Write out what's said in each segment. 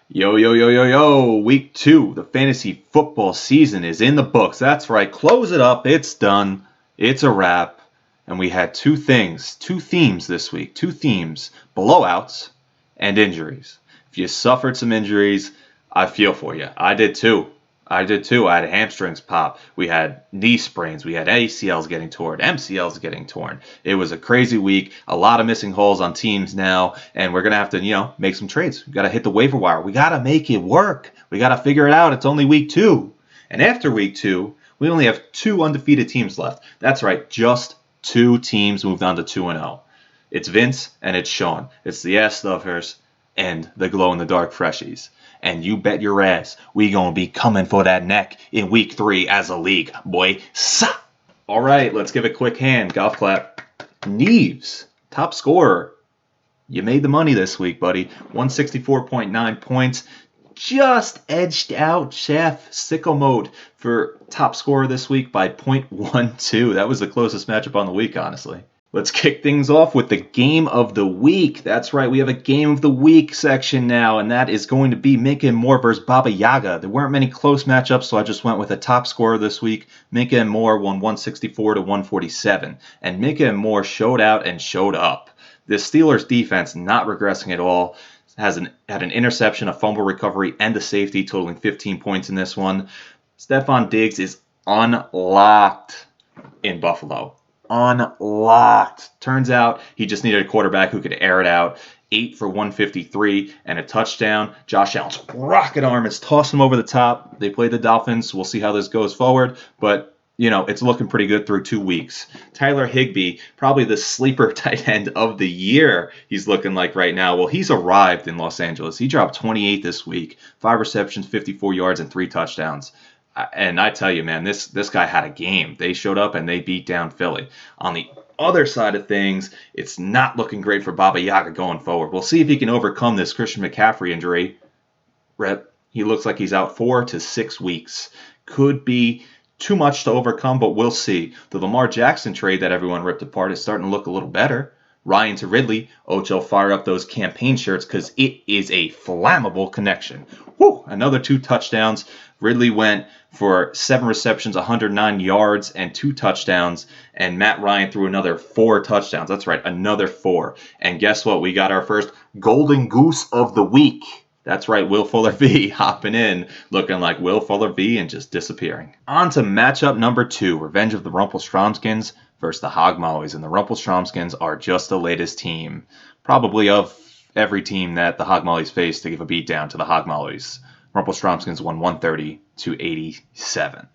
Yo, yo, yo, yo, yo. Week 2, the fantasy football season is in the books. That's right. Close it up. It's done. It's a wrap. And we had two themes this week. Two themes, blowouts and injuries. If you suffered some injuries, I feel for you. I did too. I had hamstrings pop. We had knee sprains. We had ACLs getting torn, MCLs getting torn. It was a crazy week. A lot of missing holes on teams now, and we're gonna have to, make some trades. We gotta hit the waiver wire. We gotta make it work. We gotta figure it out. It's only week 2, and after week 2, we only have 2 undefeated teams left. That's right, just 2 teams moved on to 2-0. It's Vince and it's Sean. It's the ass stuffers and the glow in the dark freshies. And you bet your ass we gonna be coming for that neck in week 3 as a league, boy. Sa! All right, let's give a quick hand. Golf clap. Neves, top scorer. You made the money this week, buddy. 164.9 points. Just edged out Chef Sicko Mode for top scorer this week by 0.12. That was the closest matchup on the week, honestly. Let's kick things off with the game of the week. That's right, we have a game of the week section now, and that is going to be Minka and Moore versus Baba Yaga. There weren't many close matchups, so I just went with a top scorer this week. Minka and Moore won 164 to 147, and Minka and Moore showed out and showed up. The Steelers defense not regressing at all. Had an interception, a fumble recovery, and a safety, totaling 15 points in this one. Stefon Diggs is unlocked in Buffalo. Unlocked. Turns out he just needed a quarterback who could air it out. 8 for 153 and a touchdown. Josh Allen's rocket arm is tossing him over the top. They played the Dolphins. We'll see how this goes forward, but it's looking pretty good through 2 weeks. Tyler Higbee, probably the sleeper tight end of the year, he's looking like right now. Well, he's arrived in Los Angeles. He dropped 28 this week, 5 receptions, 54 yards, and 3 touchdowns. And I tell you, man, this guy had a game. They showed up and they beat down Philly. On the other side of things, it's not looking great for Baba Yaga going forward. We'll see if he can overcome this Christian McCaffrey injury. He looks like he's out 4 to 6 weeks. Could be too much to overcome, but we'll see. The Lamar Jackson trade that everyone ripped apart is starting to look a little better. Ryan to Ridley, Ocho fire up those campaign shirts because it is a flammable connection. Woo! Another 2 touchdowns. Ridley went for 7 receptions, 109 yards, and 2 touchdowns. And Matt Ryan threw another 4 touchdowns. That's right, another 4. And guess what? We got our first Golden Goose of the week. That's right, Will Fuller V hopping in, looking like Will Fuller V and just disappearing. On to matchup number 2, Revenge of the Rumpelstromskins versus the Hogmollies. And the Rumpelstromskins are just the latest team, probably of every team that the Hogmollies face to give a beat down to the Hogmollies. Rumpelstromskins won 130 to 87.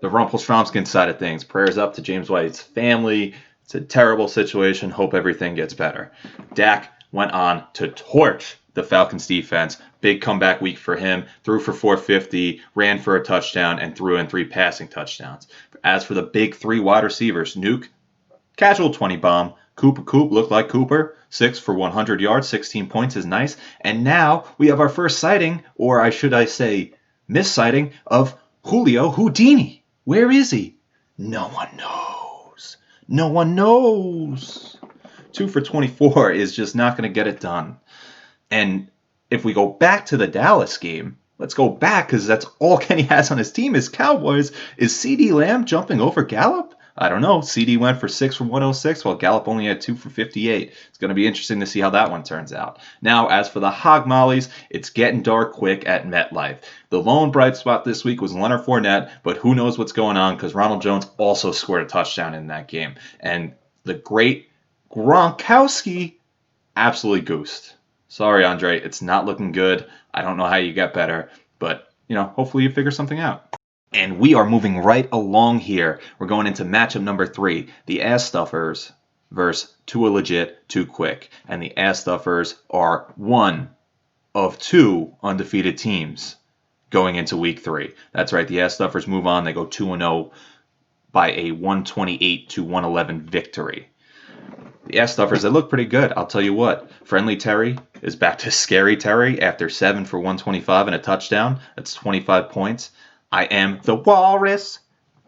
The Rumpelstromskin side of things, prayers up to James White's family. It's a terrible situation. Hope everything gets better. Dak went on to torch the Falcons defense. Big comeback week for him. Threw for 450, ran for a touchdown, and threw in 3 passing touchdowns. As for the big 3 wide receivers, Nuke, casual 20 bomb. Coop looked like Cooper. 6 for 100 yards, 16 points is nice. And now we have our first sighting, or should I say missighting, of Julio Houdini. Where is he? No one knows. No one knows. 2 for 24 is just not going to get it done. And if we go back to the Dallas game, let's go back because that's all Kenny has on his team is Cowboys. Is CeeDee Lamb jumping over Gallup? I don't know. CD went for 6 for 106, while Gallup only had 2 for 58. It's going to be interesting to see how that one turns out. Now, as for the Hogmollies, it's getting dark quick at MetLife. The lone bright spot this week was Leonard Fournette, but who knows what's going on because Ronald Jones also scored a touchdown in that game. And the great Gronkowski absolutely goosed. Sorry, Andre, it's not looking good. I don't know how you get better, but, hopefully you figure something out. And we are moving right along here. We're going into matchup number 3. The Ass Stuffers versus Too Legit, Too Quick. And the Ass Stuffers are one of 2 undefeated teams going into week 3. That's right, the Ass Stuffers move on. They go 2-0 by a 128 to 111 victory. The Ass Stuffers, they look pretty good. I'll tell you what. Friendly Terry is back to Scary Terry after 7 for 125 and a touchdown. That's 25 points. I am the Walrus.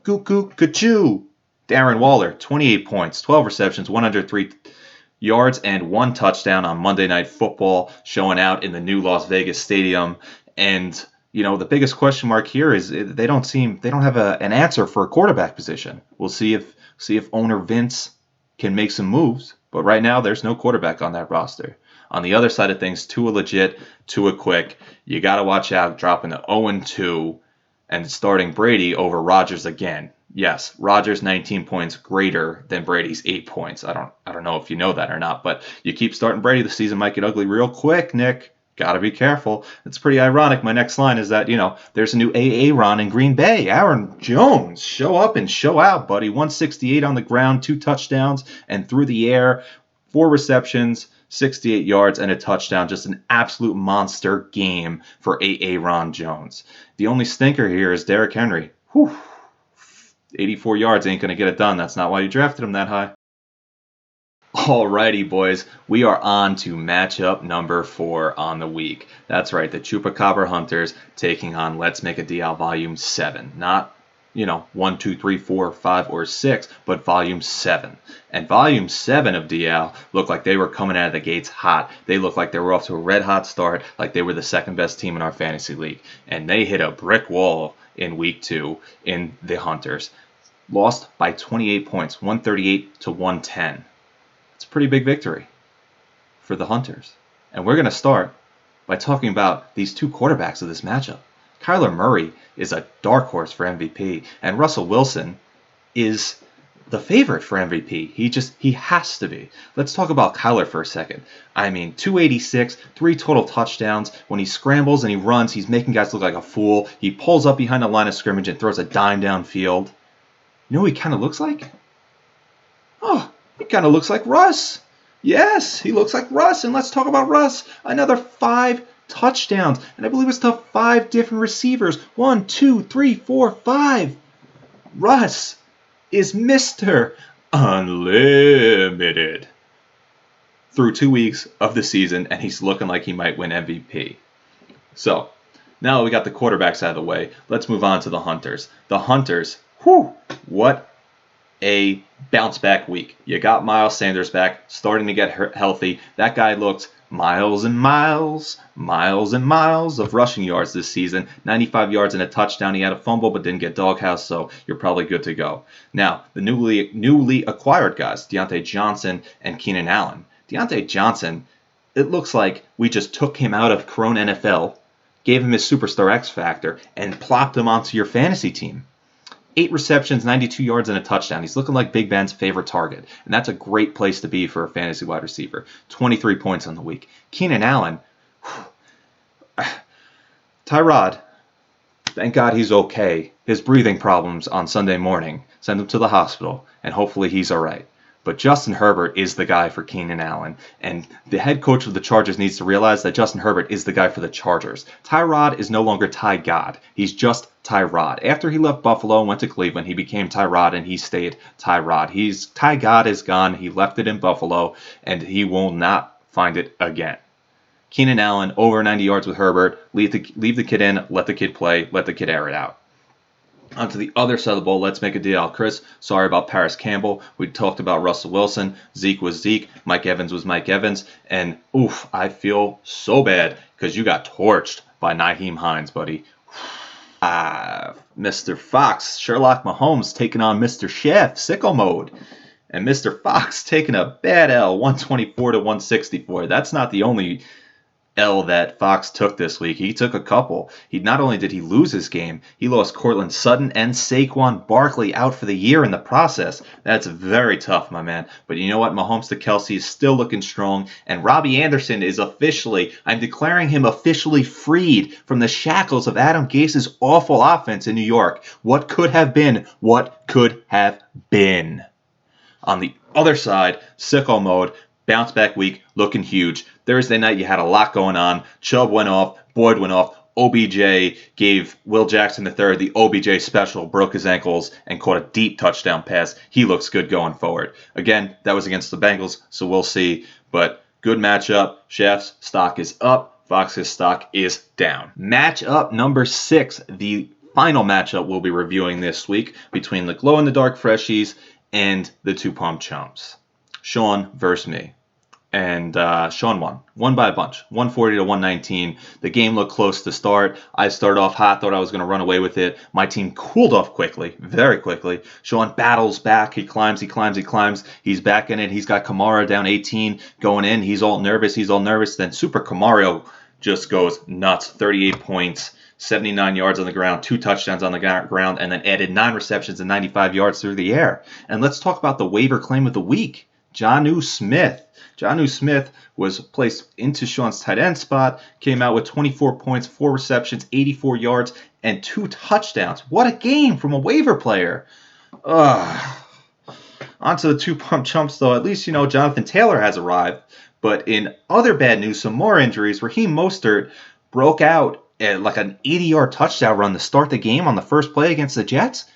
Cuckoo, Kachoo. Darren Waller, 28 points, 12 receptions, 103 yards and 1 touchdown on Monday Night Football, showing out in the new Las Vegas Stadium. And the biggest question mark here is they don't have an answer for a quarterback position. We'll see if owner Vince can make some moves, but right now there's no quarterback on that roster. On the other side of things, Tua legit, Tua quick. You got to watch out dropping to 0-2 and starting Brady over Rodgers again. Yes, Rodgers 19 points greater than Brady's 8 points. I don't know if you know that or not, but you keep starting Brady, the season might get ugly real quick, Nick. Gotta be careful. It's pretty ironic. My next line is that, there's a new Aaron in Green Bay. Aaron Jones. Show up and show out, buddy. 168 on the ground, 2 touchdowns, and through the air, 4 receptions, 68 yards, and a touchdown. Just an absolute monster game for Aaron Jones. The only stinker here is Derrick Henry. 84 yards ain't going to get it done. That's not why you drafted him that high. Alrighty, boys, we are on to matchup number 4 on the week. That's right, the Chupacabra Hunters taking on Let's Make a Deal Volume 7. Not, 1, 2, 3, 4, 5, or 6, but Volume 7. And Volume 7 of DL looked like they were coming out of the gates hot. They looked like they were off to a red-hot start, like they were the second best team in our fantasy league. And they hit a brick wall in Week 2 in the Hunters. Lost by 28 points, 138 to 110. It's a pretty big victory for the Hunters. And we're going to start by talking about these 2 quarterbacks of this matchup. Kyler Murray is a dark horse for MVP, and Russell Wilson is the favorite for MVP. He has to be. Let's talk about Kyler for a second. 286, 3 total touchdowns. When he scrambles and he runs, he's making guys look like a fool. He pulls up behind the line of scrimmage and throws a dime downfield. You know who he kind of looks like? He kind of looks like Russ. Yes, he looks like Russ. And let's talk about Russ. Another 5 touchdowns. And I believe it's to 5 different receivers. 1, 2, 3, 4, 5. Russ is Mr. Unlimited through 2 weeks of the season, and he's looking like he might win MVP. So, now that we got the quarterbacks out of the way, let's move on to the Hunters. The Hunters, what a bounce back week. You got Miles Sanders back, starting to get healthy. That guy looked miles and miles of rushing yards this season. 95 yards and a touchdown. He had a fumble but didn't get doghouse, so you're probably good to go. Now, the newly acquired guys, Deontay Johnson and Keenan Allen. Deontay Johnson, it looks like we just took him out of Corona NFL, gave him his Superstar X Factor, and plopped him onto your fantasy team. 8 receptions, 92 yards, and a touchdown. He's looking like Big Ben's favorite target, and that's a great place to be for a fantasy wide receiver. 23 points on the week. Keenan Allen, Tyrod, thank God he's okay. His breathing problems on Sunday morning sent him to the hospital, and hopefully he's all right. But Justin Herbert is the guy for Keenan Allen, and the head coach of the Chargers needs to realize that Justin Herbert is the guy for the Chargers. Tyrod is no longer Ty God. He's just Tyrod. After he left Buffalo and went to Cleveland, he became Tyrod, and he stayed Tyrod. Ty God is gone. He left it in Buffalo, and he will not find it again. Keenan Allen, over 90 yards with Herbert. Leave the kid in, let the kid play, let the kid air it out. On to the other side of the ball, let's make a deal. Chris, sorry about Paris Campbell. We talked about Russell Wilson. Zeke was Zeke. Mike Evans was Mike Evans. And, I feel so bad because you got torched by Nyheim Hines, buddy. Mr. Fox, Sherlock Mahomes taking on Mr. Chef, sicko mode. And Mr. Fox taking a bad L, 124 to 164. That's not the only L that Fox took this week. He took a couple. Not only did he lose his game, he lost Cortland Sutton and Saquon Barkley out for the year in the process. That's very tough, my man. But you know what? Mahomes to Kelsey is still looking strong, and Robbie Anderson is I'm declaring him officially freed from the shackles of Adam Gase's awful offense in New York. What could have been? What could have been? On the other side, sicko mode, bounce back week, looking huge. Thursday night, you had a lot going on. Chubb went off. Boyd went off. OBJ gave Will Jackson III the OBJ special, broke his ankles, and caught a deep touchdown pass. He looks good going forward. Again, that was against the Bengals, so we'll see. But good matchup. Chef's stock is up. Fox's stock is down. Matchup number 6, the final matchup we'll be reviewing this week between the glow-in-the-dark Freshies and the Two Pump Chumps. Sean versus me. and Sean won by a bunch, 140 to 119. The game looked close to start. I started off hot, thought I was going to run away with it. My team cooled off quickly, very quickly. Sean battles back. He climbs. He's back in it. He's got Kamara down 18 going in. He's all nervous. Then Super Kamario just goes nuts. 38 points, 79 yards on the ground, 2 touchdowns on the ground, and then added 9 receptions and 95 yards through the air. And let's talk about the waiver claim of the week. Jonnu Smith. Jonnu Smith was placed into Sean's tight end spot, came out with 24 points, 4 receptions, 84 yards, and 2 touchdowns. What a game from a waiver player. On to the 2-pump chumps, though. At least, Jonathan Taylor has arrived. But in other bad news, some more injuries. Raheem Mostert broke out at like an 80-yard touchdown run to start the game on the first play against the Jets.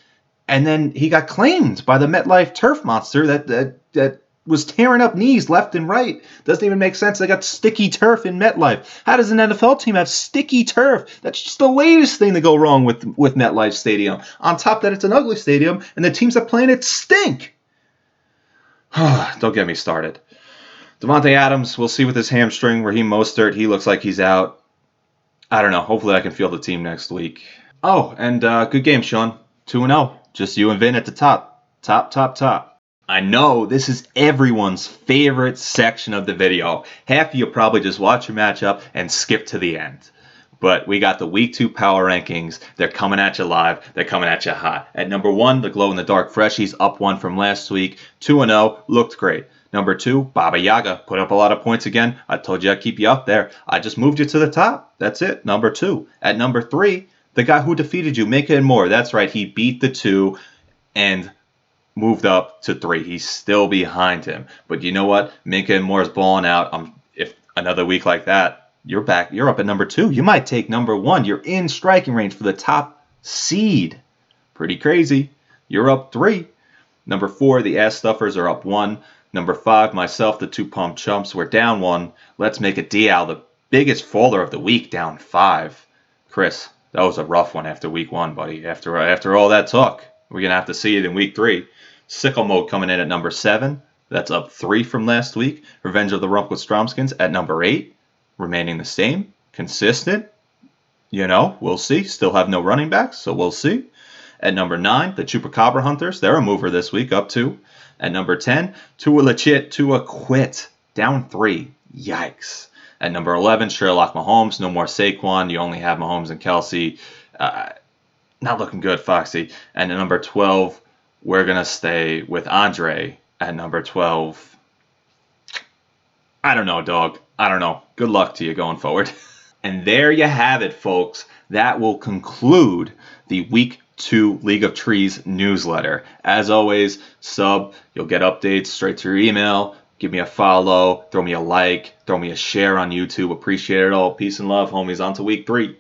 And then he got claimed by the MetLife turf monster that was tearing up knees left and right. Doesn't even make sense. They got sticky turf in MetLife. How does an NFL team have sticky turf? That's just the latest thing to go wrong with MetLife Stadium. On top of that, it's an ugly stadium, and the teams that play in it stink. Don't get me started. Devontae Adams, we'll see with his hamstring. Raheem Mostert, he looks like he's out. I don't know. Hopefully I can field the team next week. Oh, and good game, Sean. 2-0. Just you and Vin at the top. Top. I know this is everyone's favorite section of the video. Half of you probably just watch your matchup and skip to the end. But we got the Week 2 power rankings. They're coming at you live. They're coming at you hot. At number 1, the glow-in-the-dark Freshies, up 1 from last week. 2-0, looked great. Number 2, Baba Yaga, put up a lot of points again. I told you I'd keep you up there. I just moved you to the top. That's it, number 2. At number 3, the guy who defeated you, Minka and Moore. That's right, he beat the 2 and moved up to 3. He's still behind him. But you know what? Minka and Moore's balling out. If another week like that, you're back. You're up at number 2. You might take number 1. You're in striking range for the top seed. Pretty crazy. You're up 3. Number 4, the Ass Stuffers are up 1. Number 5, myself, the 2-pump chumps, we're down 1. Let's make it Dial, the biggest faller of the week, down 5. Chris, that was a rough one after week 1, buddy. After all that talk, we're going to have to see it in week 3. Sickle Mode coming in at number 7. That's up 3 from last week. Revenge of the Rump with Stromskins at number 8. Remaining the same. Consistent. We'll see. Still have no running backs, so we'll see. At number 9, the Chupacabra Hunters. They're a mover this week, up 2. At number 10, Tua Legit, Tua Quit. Down 3. Yikes. At number 11, Sherlock Mahomes. No more Saquon. You only have Mahomes and Kelsey. Not looking good, Foxy. And at number 12, we're going to stay with Andre at number 12. I don't know, dog. I don't know. Good luck to you going forward. And there you have it, folks. That will conclude the Week 2 League of Trees newsletter. As always, sub. You'll get updates straight to your email. Give me a follow. Throw me a like. Throw me a share on YouTube. Appreciate it all. Peace and love, homies. On to Week 3.